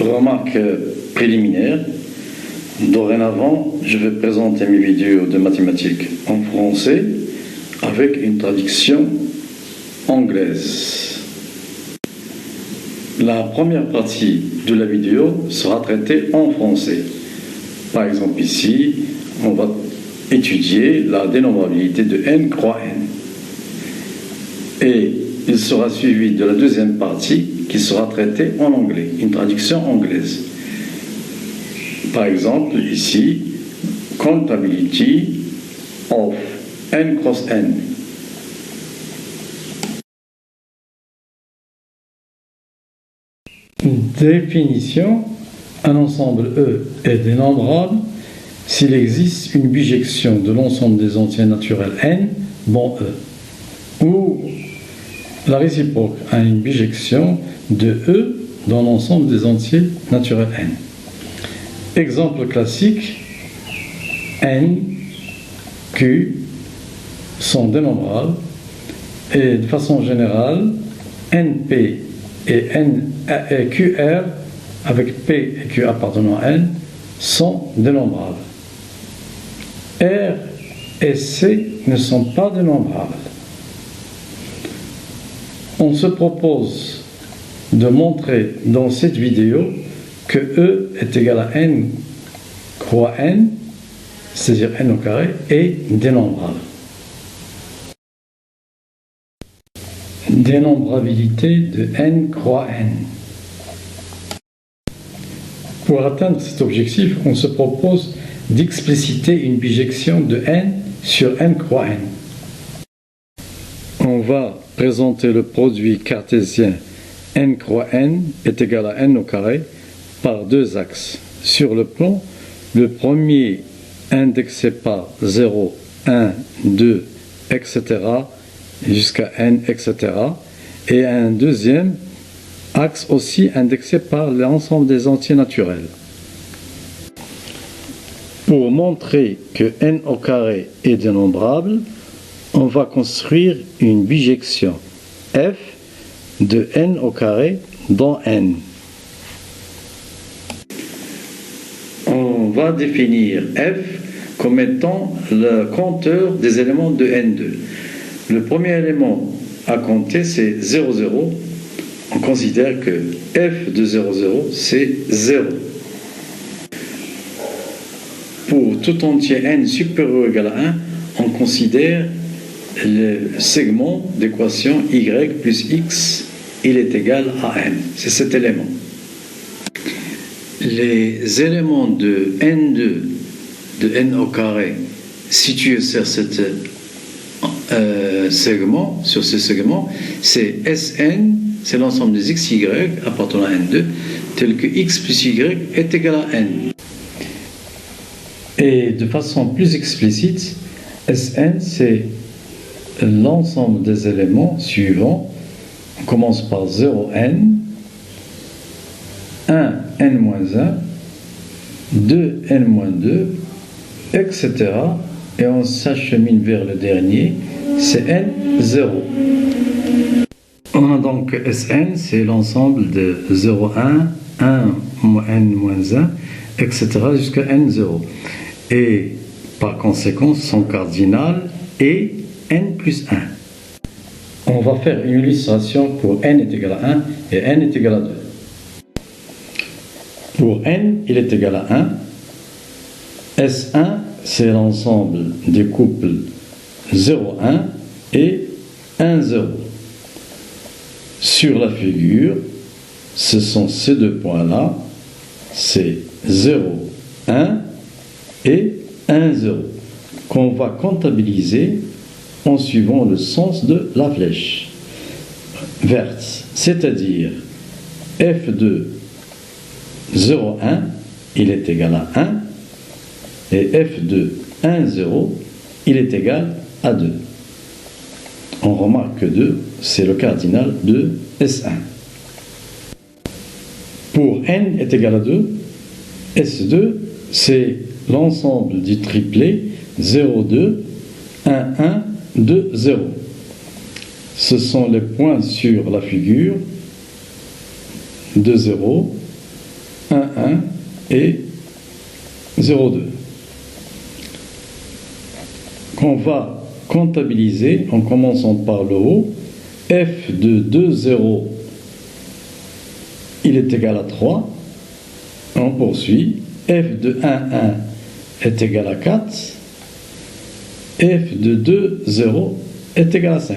Remarque préliminaire. Dorénavant, je vais présenter mes vidéos de mathématiques en français avec une traduction anglaise. La première partie de la vidéo sera traitée en français. Par exemple ici, on va étudier la dénombrabilité de n croix n. Et il sera suivi de la deuxième partie qui sera traitée en anglais, une traduction anglaise. Par exemple, ici, Countability of n cross n. Définition. Un ensemble E est dénombrable s'il existe une bijection de l'ensemble des entiers naturels n dans E, ou la réciproque a une bijection de E dans l'ensemble des entiers naturels n. Exemple classique, n, q sont dénombrables et de façon générale, np et qr avec p et q appartenant à n sont dénombrables. R et C ne sont pas dénombrables. On se propose de montrer dans cette vidéo que E est égal à n croix n, c'est-à-dire n au carré, est dénombrable. Dénombrabilité de n croix n. Pour atteindre cet objectif, on se propose d'expliciter une bijection de n sur n croix n. On va présenter le produit cartésien n croix n est égal à n au carré par deux axes. Sur le plan, le premier indexé par 0, 1, 2, etc. jusqu'à n, etc. et un deuxième axe aussi indexé par l'ensemble des entiers naturels. Pour montrer que n au carré est dénombrable, on va construire une bijection f de n au carré dans n. On va définir f comme étant le compteur des éléments de n2. Le premier élément à compter, c'est 0, 0. On considère que f de 0, 0, c'est 0. Pour tout entier n supérieur ou égal à 1, on considère le segment d'équation y plus x, il est égal à n. C'est cet élément. Les éléments de n2, de n au carré, situés sur cette segment, sur ce segment, c'est Sn, c'est l'ensemble des xy appartenant à n2, tel que x plus y est égal à n. Et de façon plus explicite, Sn, c'est l'ensemble des éléments suivants. On commence par 0n, 1n-1, 2n-2, etc. Et on s'achemine vers le dernier, c'est n0. On a donc Sn, c'est l'ensemble de 0, 1, 1n-1, etc. jusqu'à n0. Et par conséquent, son cardinal est n plus 1. On va faire une illustration pour n est égal à 1 et n est égal à 2. Pour n, il est égal à 1. S1, c'est l'ensemble des couples 0, 1 et 1, 0. Sur la figure, ce sont ces deux points-là, c'est 0, 1 et 1, 0, qu'on va comptabiliser en suivant le sens de la flèche verte, c'est-à-dire f de 0, 1, il est égal à 1, et f de 1, 0, il est égal à 2. On remarque que 2, c'est le cardinal de S1. Pour n est égal à 2, S2, c'est l'ensemble du triplet 0, 2, 1, 1, 2, 0. Ce sont les points sur la figure 2, 0, 1, 1 et 0, 2. Qu'on va comptabiliser en commençant par le haut. F de 2, 0, il est égal à 3. On poursuit. F de 1, 1 est égal à 4. F de 2, 0 est égal à 5.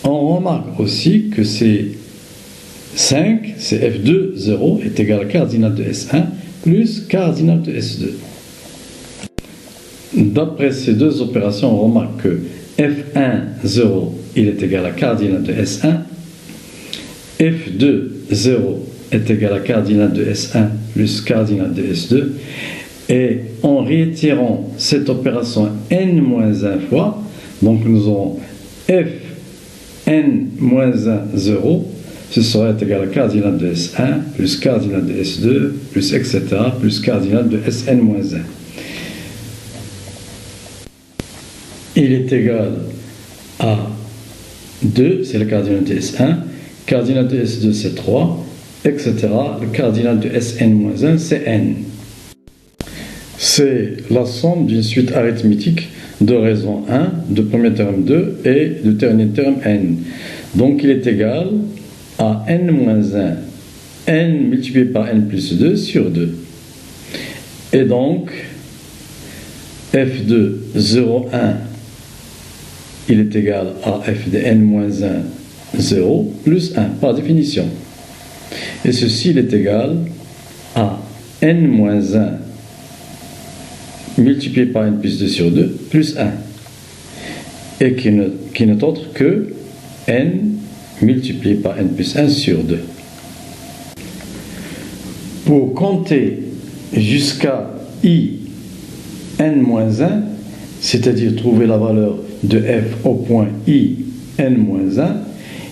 On remarque aussi que c'est 5, c'est F2, 0 est égal à cardinal de S1 plus cardinal de S2. D'après ces deux opérations, on remarque que F1, 0, il est égal à cardinal de S1. F2, 0 est égal à cardinal de S1 plus cardinal de S2. Et en réitérant cette opération n-1 fois, donc nous aurons f n-1, 0, ce sera égal à cardinal de S1 plus cardinal de S2 plus etc. plus cardinal de Sn-1. Il est égal à 2, c'est le cardinal de S1, cardinal de S2 c'est 3, etc. Le cardinal de Sn-1 c'est n. C'est la somme d'une suite arithmétique de raison 1, de premier terme 2 et de dernier terme n. Donc il est égal à n-1, n multiplié par n plus 2 sur 2. Et donc, f de 0, 1, il est égal à f de n-1, 0, plus 1, par définition. Et ceci, il est égal à n-1 multiplié par n plus 2 sur 2, plus 1. Et qui n'est autre que n multiplié par n plus 1 sur 2. Pour compter jusqu'à i n-1, c'est-à-dire trouver la valeur de f au point i n-1,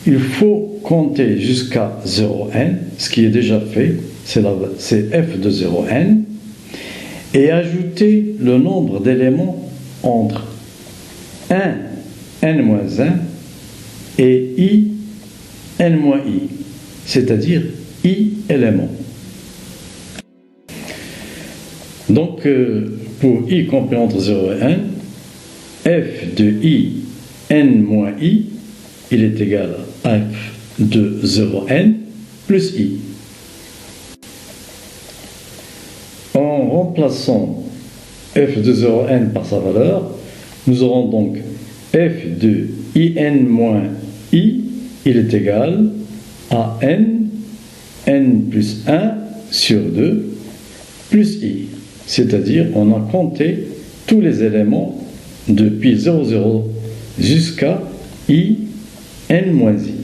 il faut compter jusqu'à 0n, ce qui est déjà fait, c'est f de 0n, et ajouter le nombre d'éléments entre 1 n-1 et i n-i, c'est-à-dire i éléments. Donc, pour i compris entre 0 et n, f de i n-i, il est égal à f de 0n plus i. En remplaçant f de 0n par sa valeur, nous aurons donc f de in moins i, il est égal à n plus 1 sur 2 plus i. C'est-à-dire, on a compté tous les éléments depuis 0, 0 jusqu'à i n moins i.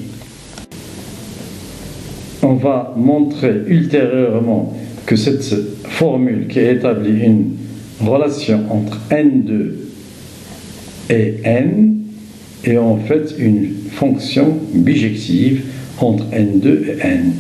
On va montrer ultérieurement que cette formule qui établit une relation entre n2 et n est en fait une fonction bijective entre n2 et n.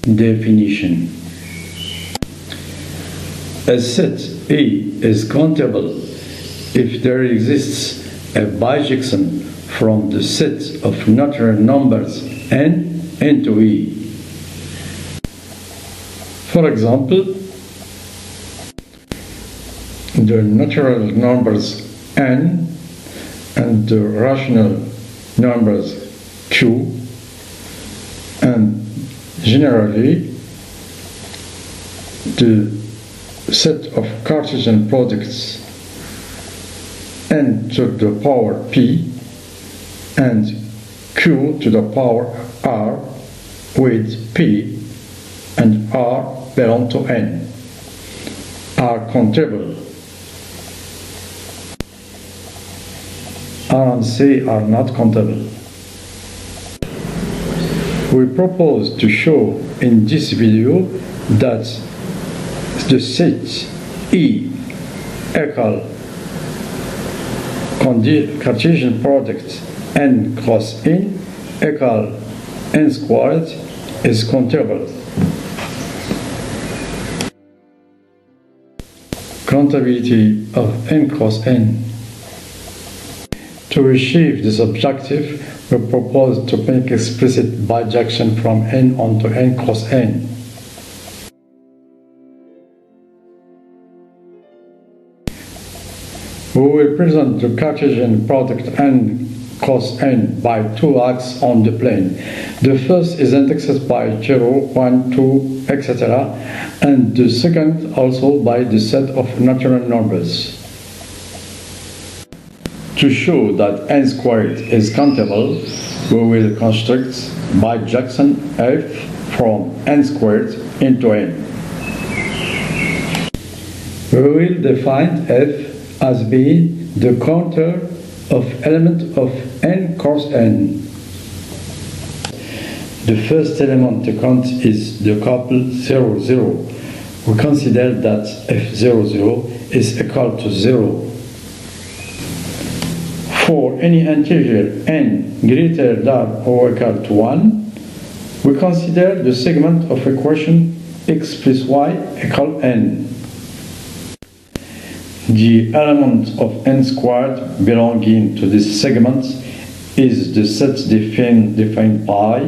Definition. A set A is countable if there exists a bijection from the set of natural numbers n into E. For example, the natural numbers n and the rational numbers q, and generally the set of Cartesian products n to the power p and q to the power r with p and r belong to n are countable. R and C are not countable. We propose to show in this video that the set E equal Cartesian product n cross n equal n squared is countable. Countability of n cross n. To achieve this objective, we propose to make explicit bijection from n onto n cross n. We will present the Cartesian product n cross n by two arcs on the plane. The first is indexed by 0, 1, 2, etc., and the second also by the set of natural numbers. To show that n squared is countable, we will construct bijection f from n squared into n. We will define f as being the counter of element of n cross n. The first element to count is the couple 0, 0. We consider that f0, 0 is equal to 0. For any integer n greater than or equal to 1, we consider the segment of equation x plus y equal n. The element of n squared belonging to this segment is the set defined by,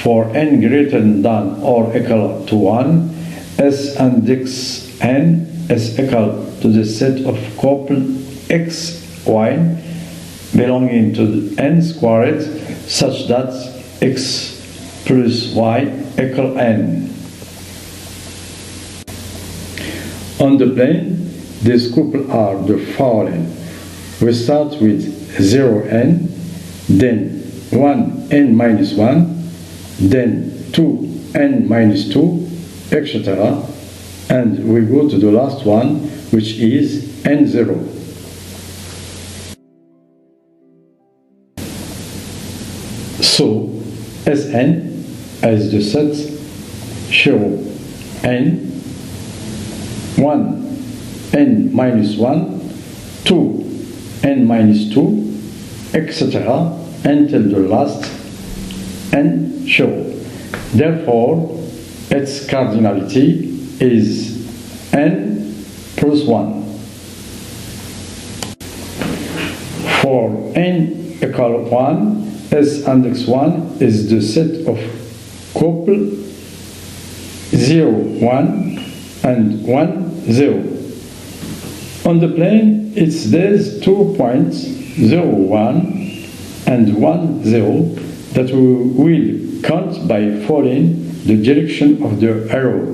for n greater than or equal to 1, s index n is equal to the set of couple x, y belonging to the n squared such that x plus y equal n. On the plane, these couples are the following. We start with 0n, then 1n minus 1, then 2n minus 2, etc. And we go to the last one, which is n0. So, Sn as the set show n, 1, n minus 1, 2, n minus 2, etc. until the last n show. Therefore, its cardinality is n plus 1. For n equal 1, S index 1 is the set of couple 0, 1 and 1, 0. On the plane, it's these 2 points, 0, 1 and 1, 0, that we will count by following the direction of the arrow,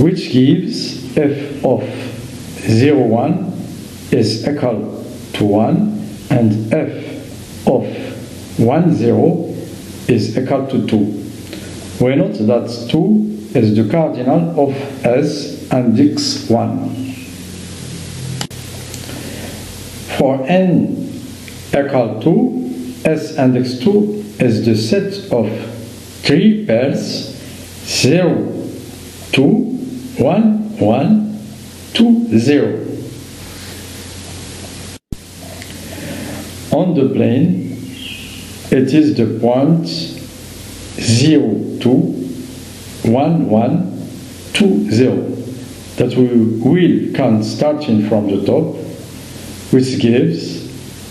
which gives f of 0, 1 is equal to 1 and f of 1, 0 is equal to 2. We note that 2 is the cardinal of S index 1. For n equal to, S index 2 is the set of 3 pairs 0, 2, 1, 1, 2, 0. On the plane, it is the point 0, 2, 1, 1, 2, 0 that we will count starting from the top, which gives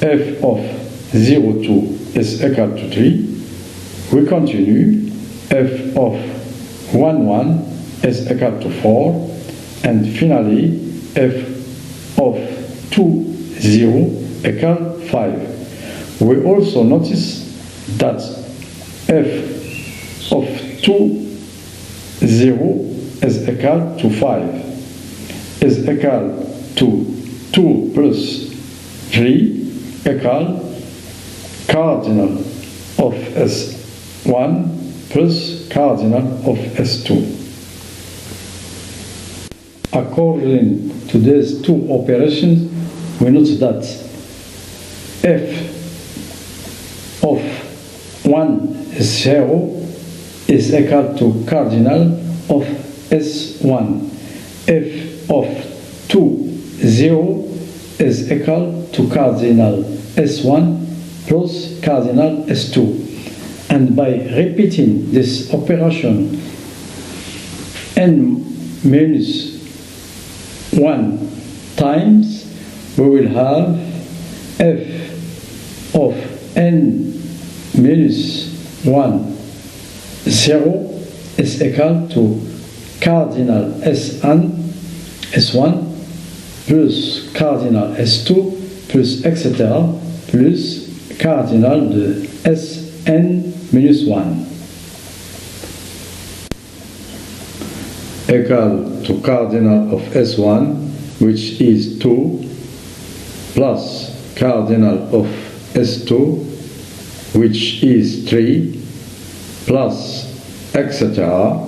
f of 0, 2 is equal to 3. We continue, f of 1, 1 is equal to 4, and finally f of 2, 0 equal 5. We also notice that f of 2, 0 is equal to 5, is equal to 2 plus 3, equal cardinal of S1 plus cardinal of S2. According to these two operations, we note that f of 1 is 0 is equal to cardinal of S1. F of 2 0 is equal to cardinal S1 plus cardinal S2. And by repeating this operation n minus 1 times, we will have f of n minus 1 0 is equal to cardinal S1 plus cardinal S2 plus etc. plus cardinal de Sn minus 1 equal to cardinal of S1, which is 2, plus cardinal of S2, which is 3, plus etc.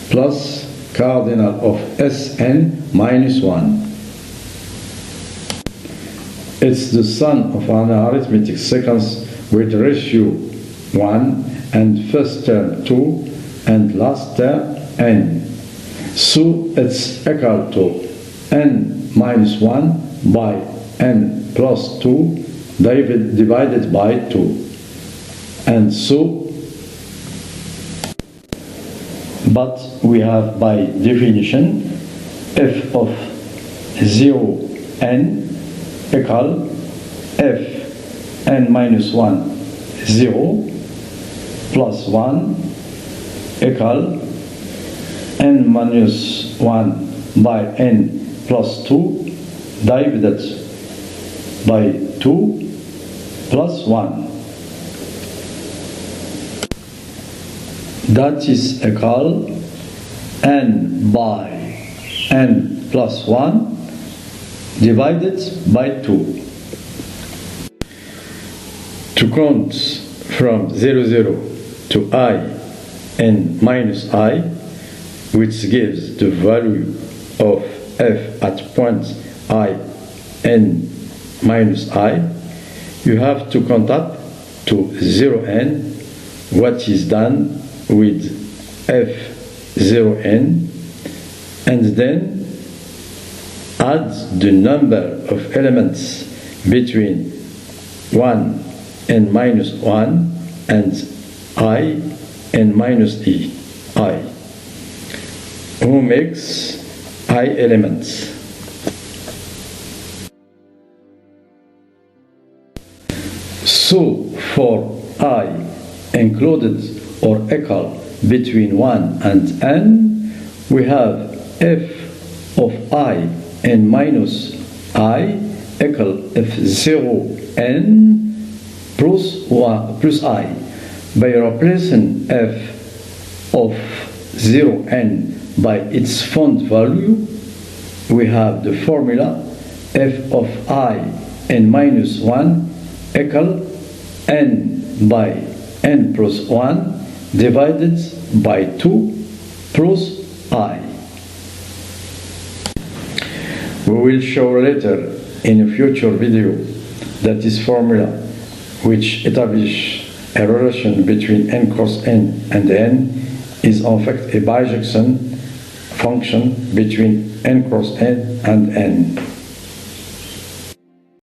plus cardinal of Sn minus 1. It's the sum of an arithmetic sequence with ratio 1 and first term 2 and last term n. So it's equal to n minus 1 by n plus 2 divided by 2. And so, but we have by definition f of 0n equal f n minus 1 0 plus 1 equal n minus 1 by n plus 2 divided by 2 plus 1. That is equal n by n plus 1 divided by 2. To count from 0, 0 to I n minus I, which gives the value of f at point I n minus I, you have to count up to 0n, what is done with f0n, and then add the number of elements between 1 and minus 1 and I and minus I, who makes I elements. So for I included or equal between 1 and n, we have f of I and minus I equal f0n plus 1 plus I. By replacing f of 0n by its font value, we have the formula f of I and minus 1 equal n by n plus 1 divided by 2 plus I. We will show later in a future video that this formula, which establishes a relation between n cross n and n, is in fact a bijection function between n cross n and n.